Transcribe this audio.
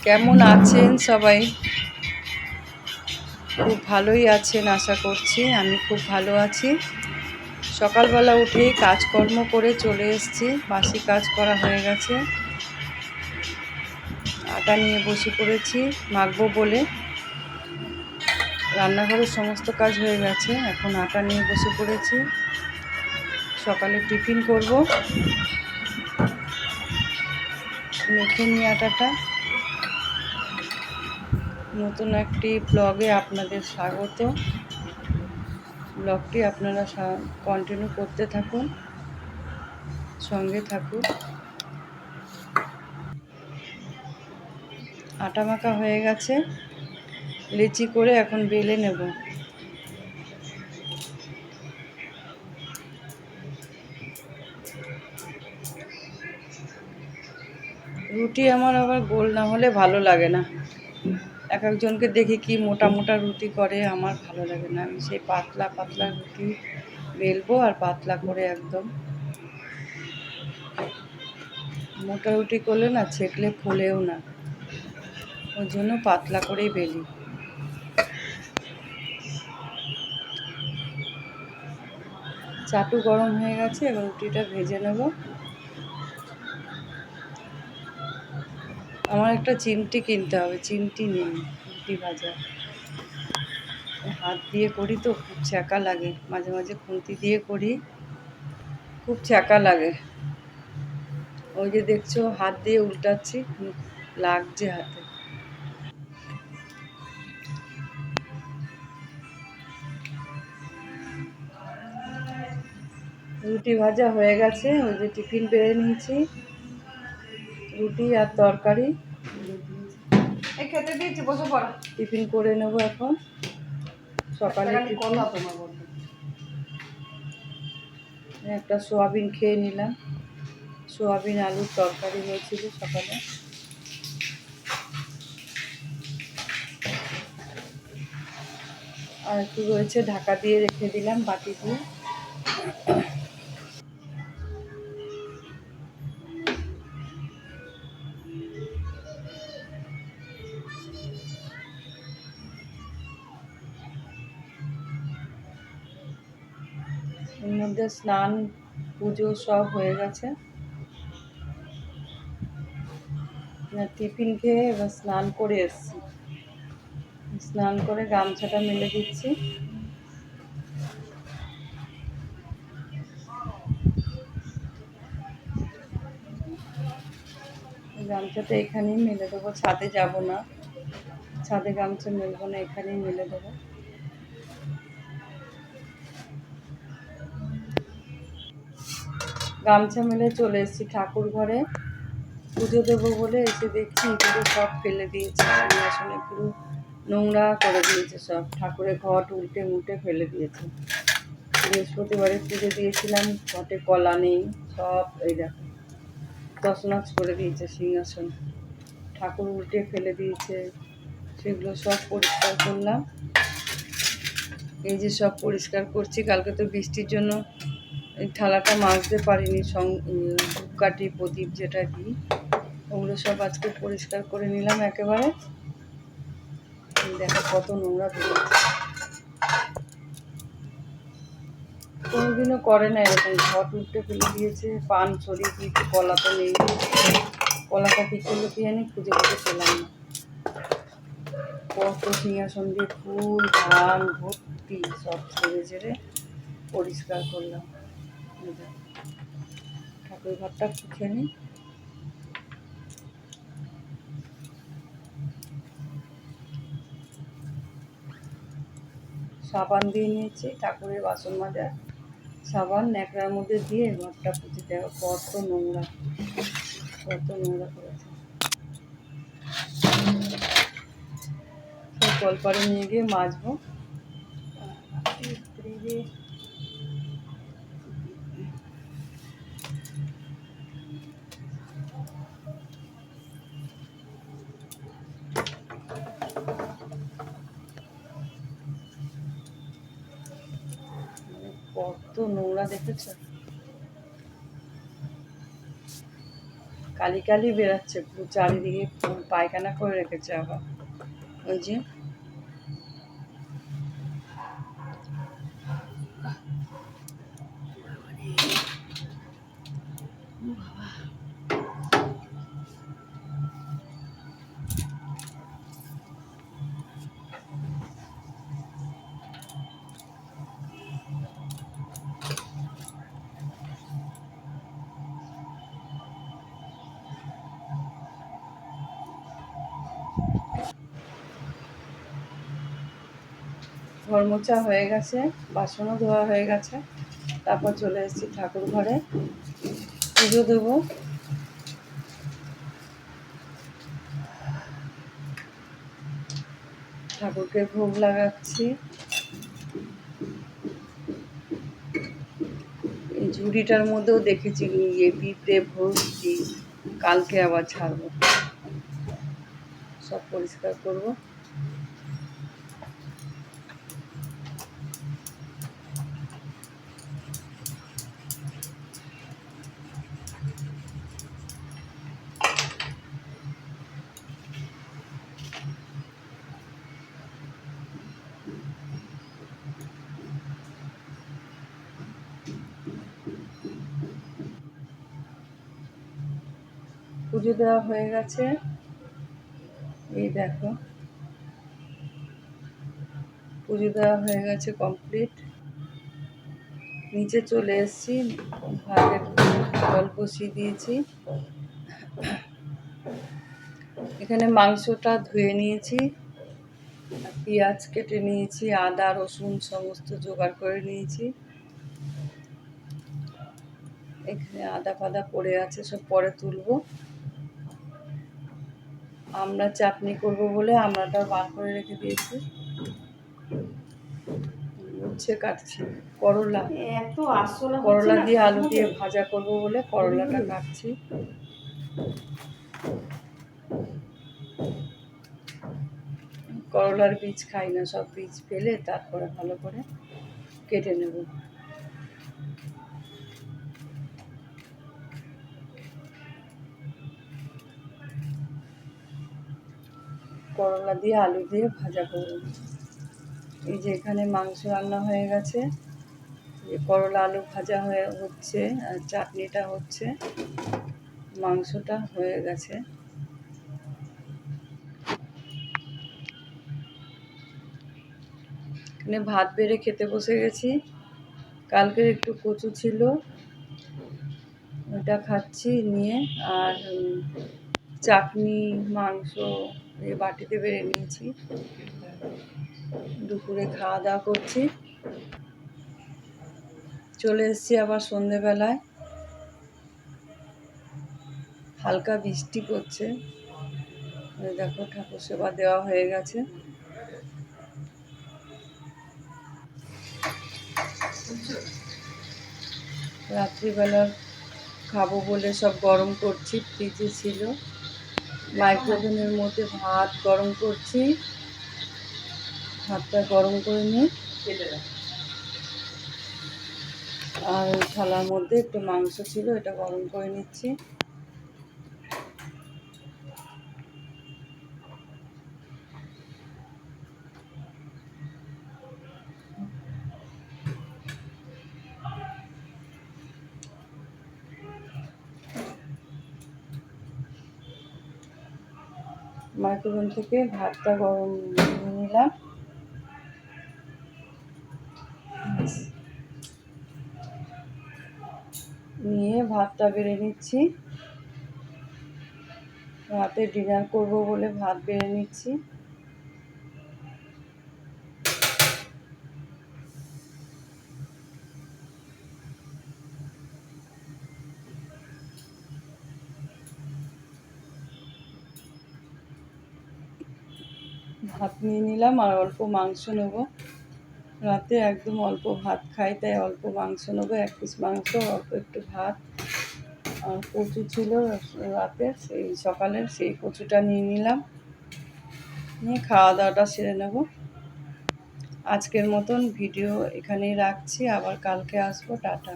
কেমন আছেন সবাই? খুব ভালোই আছেন আশা করছি। আমি খুব ভালো আছি। সকালবেলা উঠেই কাজকর্ম করে চলে এসেছি। বাসি কাজ করা হয়ে গেছে। আটা নিয়ে বসে পড়েছি মাখবো বলে। রান্নাঘরের সমস্ত কাজ হয়ে গেছে, এখন আটা নিয়ে বসে পড়েছি। সকালে টিফিন করব। মেখে নিয়ে আটাটা। নতুন একটি ব্লগে আপনাদের স্বাগত। ব্লগটি আপনারা কন্টিনিউ করতে থাকুন, সঙ্গে থাকুন। আটা মাখা হয়ে গেছে, লেচি করে এখন বেলে নেব। রুটি আমার আবার গোল না হলে ভালো লাগে না। এক একজনকে দেখি কি মোটা মোটা রুটি করে, আমার ভালো লাগে না। আমি সেই পাতলা পাতলা রুটি বেলবো, আর পাতলা করে একদম। মোটা রুটি করলে না ছেঁকলে ফুলেও না, ওই জন্য পাতলা করেই বেলি। চাটু গরম হয়ে গেছে, এবার রুটিটা ভেজে নেব। আমার একটা চিমটি কিনতে হবে, চিমটি নেই রুটি ভাজা। হাত দিয়ে করি তো খুব ছ্যাঁকা লাগে, মাঝে মাঝে খুন্তি দিয়ে করি, খুব ছ্যাঁকা লাগে। ওই যে দেখছো হাত দিয়ে উল্টাচ্ছি, লাগছে হাতে। রুটি ভাজা হয়ে গেছে, ওই যে টিফিন বেড়ে নিয়েছি, রুটি আর তরকারি খেতে দিয়েছি, বসে পড়া। টিফিন করে নেবো এখন। সকালে একটা সোয়াবিন খেয়ে নিলাম। সোয়াবিন আলুর তরকারি হয়েছিল সকালে। আর একটু রয়েছে, ঢাকা দিয়ে রেখে দিলাম বাটি দিয়ে। এর মধ্যে স্নান পুজো সব হয়ে গেছে। টিফিন খেয়ে এবার স্নান করে এসছি। স্নান করে গামছাটা মেলে দিচ্ছি। গামছাটা এখানেই মেলে দেবো, ছাদে যাব না। ছাদে গামছা মেলবো না, এখানেই মেলে দেবো। গামছা মেলে চলে এসেছি ঠাকুর ঘরে। পুজো দেবো বলে এসে দেখছি এগুলো সব ফেলে দিয়েছে, সিংহাসনে পুরো নোংরা করে দিয়েছে সব। ঠাকুরের ঘট উল্টে মুটে ফেলে দিয়েছে। বৃহস্পতিবারে পুজো দিয়েছিলাম, ঘটে কলা নেই, সব এই দেখো তছনছ করে দিয়েছে সিংহাসন। ঠাকুর উল্টে ফেলে দিয়েছে, সেগুলো সব পরিষ্কার করলাম। এই যে সব পরিষ্কার করছি, কালকে তো বৃষ্টির জন্য এই থালাটা মাজতে পারিনি। ধূপকাঠি প্রদীপ যেটা দিই, ওগুলো সব আজকে পরিষ্কার করে নিলাম একেবারে। দেখো কত নোংরা বেরিয়েছে। কোনোদিনও করে না এরকম, ঘট উল্টে ফেলে দিয়েছে, পান ছড়িয়ে দিয়েছে, কলা তো নেই। কলাটা কী করলো কি জানি, খুঁজে খুঁজে পেলাম না। কত সিংহাসন দিয়ে ফুল ধান ভর্তি, সব ছেড়ে ছেড়ে পরিষ্কার করলাম। ঠাকুর ঘরটা মুছে নিই। সাবান দিয়ে নিয়েছি, ঠাকুরের বাসন মাজার সাবান ন্যাকড়ার মধ্যে দিয়ে ঘরটা পুঁছে। দেখো কত নোংরা, কত নোংরা করেছে। সেই কলপারে নিয়ে গিয়ে মাজবো। কত নোংরা দেখেছ। কালি কালি বেরাচ্ছে, পুরো চারিদিকে পায়খানা করে রেখেছে আবার। ওই যে ঘর মোছা হয়ে গেছে, বাসনও ধোয়া হয়ে গেছে। তারপর চলে এসেছি ঠাকুর ঘরে, পুজো দেবো। ঠাকুরকে ভোগ লাগাচ্ছি। এই ঝুড়িটার মধ্যেও দেখেছি পিঁপড়ে ভর্তি, কালকে আবার ছাড়বো, সব পরিষ্কার করবো। পুজো দেওয়া হয়ে গেছে, এই দেখো পুজো দেওয়া হয়ে গেছে কমপ্লিট। নিচে চলে এসেছি, ভাতের জল বসিয়ে দিয়েছি। এখানে মাংসটা ধুয়ে নিয়েছি, পেঁয়াজ কেটে নিয়েছি, আদা রসুন সমস্ত জোগাড় করে নিয়েছি। এখানে আদা ফাদা পড়ে আছে, সব পরে তুলবো। আমরা চাটনি করব বলে আমড়াটা বার করে রেখে দিয়েছি। উচ্ছে কাটছি, করলা করলা দিয়ে আলু দিয়ে ভাজা করব বলে করলাটা কাটছি। করলার বীজ খাই না, সব বীজ ফেলে তারপরে ভালো করে কেটে নেব। করলা দিয়ে আলু দিয়ে ভাজা করব। এই যে এখানে মাংস রান্না হয়ে গেছে, করলা আলু ভাজা হচ্ছে, আর চাটনিটা হচ্ছে, মাংসটা হয়ে গেছে। এখানে ভাত বেড়ে খেতে বসে গেছি। কালকের একটু কচু ছিল, ওটা খাচ্ছি নিয়ে, আর চাটনি মাংস এই বাটিতে বেড়ে নিয়েছি। দুপুরে খাওয়া দাওয়া করছি। চলে এসেছি আবার সন্ধেবেলায়, হালকা বৃষ্টি পড়ছে। দেখো ঠাকুর সেবা দেওয়া হয়ে গেছে। রাত্রিবেলা খাবো বলে সব গরম করছি, ফ্রিজে ছিল, মাইক্রোওভেনের মধ্যে ভাত গরম করছি। ভাতটা গরম করে নিয়ে আর ওই থালার মধ্যে একটু মাংস ছিল, এটা গরম করে নিচ্ছি। মাইক্রোওভেন থেকে ভাতটা গরম নিলাম, নিয়ে ভাতটা বেড়ে নিচ্ছি। রাতে ডিনার করব বলে ভাত বেড়ে নিচ্ছি। ভাত নিয়ে নিলাম আর অল্প মাংস নেব। রাতে একদম অল্প ভাত খাই, তাই অল্প মাংস নেবো, 1 পিস মাংস, অল্প একটু ভাত। আর কচু ছিল রাতের, সেই সকালের, সেই কচুটা নিয়ে নিলাম, নিয়ে খাওয়া দাওয়াটা সেরে নেব। আজকের মতন ভিডিও এখানেই রাখছি, আবার কালকে আসবো। টাটা।